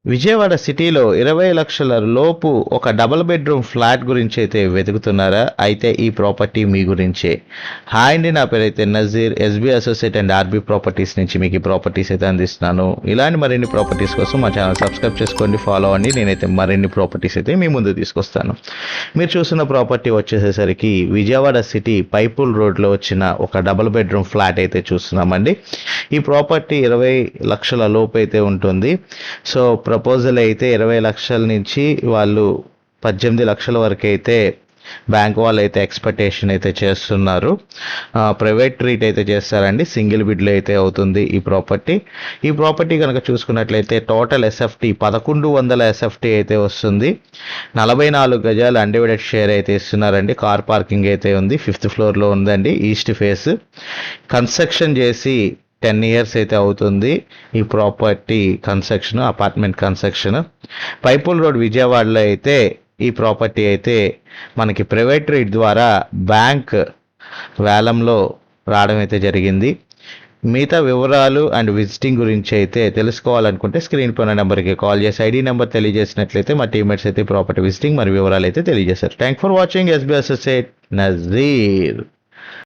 విజయవాడ సిటీలో 20 లక్షల లోపు ఒక డబుల్ బెడ్రూమ్ ఫ్లాట్ గురించి అయితే వెతుకుతున్నారా? అయితే ఈ ప్రాపర్టీ మీ గురించే. హాయ్ అండి, నా పేరైతే Nazeer, SB associate and RB properties నుంచి మీకు ఈ ప్రాపర్టీస్ అయితే అందిస్తున్నాను. ఇలాంటి మరిన్ని ప్రాపర్టీస్ కోసం మా ఛానల్ సబ్స్క్రైబ్ చేసుకోండి, ఫాలో అవ్వండి. నేనైతే మరిన్ని ప్రాపర్టీస్ అయితే మీ ముందు తీసుకొస్తాను. మీరు చూస్తున్న ప్రాపర్టీ వచ్చేసేసరికి విజయవాడ సిటీ పైపుల్ రోడ్లో వచ్చిన ఒక డబుల్ బెడ్రూమ్ ఫ్లాట్ అయితే చూస్తున్నామండి. ఈ ప్రాపర్టీ 20 లక్షల లోపు అయితే ఉంటుంది. సో ప్రపోజల్ అయితే 20 లక్షల నుంచి వాళ్ళు 18 లక్షల వరకు అయితే బ్యాంక్ వాళ్ళు అయితే ఎక్స్పెక్టేషన్ అయితే చేస్తున్నారు. ప్రైవేట్ ట్రీట్ అయితే చేస్తారండి, సింగిల్ బిడ్లో అయితే అవుతుంది ఈ ప్రాపర్టీ కనుక చూసుకున్నట్లయితే టోటల్ ఎస్ఎఫ్టీ 1100 ఎస్ఎఫ్టీ అయితే వస్తుంది. 44 గజాలు అన్డివైడెడ్ షేర్ అయితే ఇస్తున్నారండి. కార్ పార్కింగ్ అయితే ఉంది, 5th ఫ్లోర్లో ఉందండి, ఈస్ట్ ఫేస్. కన్స్ట్రక్షన్ చేసి 10 ఇయర్స్ అయితే అవుతుంది ఈ property construction, apartment construction. Pipula road విజయవాడలో అయితే ఈ ప్రాపర్టీ అయితే మనకి ప్రైవేట్ రేట్ ద్వారా బ్యాంక్ వేలంలో రావడం అయితే జరిగింది. మిగతా వివరాలు అండ్ విజిటింగ్ గురించి అయితే తెలుసుకోవాలనుకుంటే స్క్రీన్ పైన నెంబర్కి కాల్ చేసి ఐడి నెంబర్ తెలియజేసినట్లయితే మా టీమేట్స్ అయితే ప్రాపర్టీ విజిటింగ్ మరియు వివరాలు అయితే తెలియజేశారు. Thank for watching. SB associate Nazir.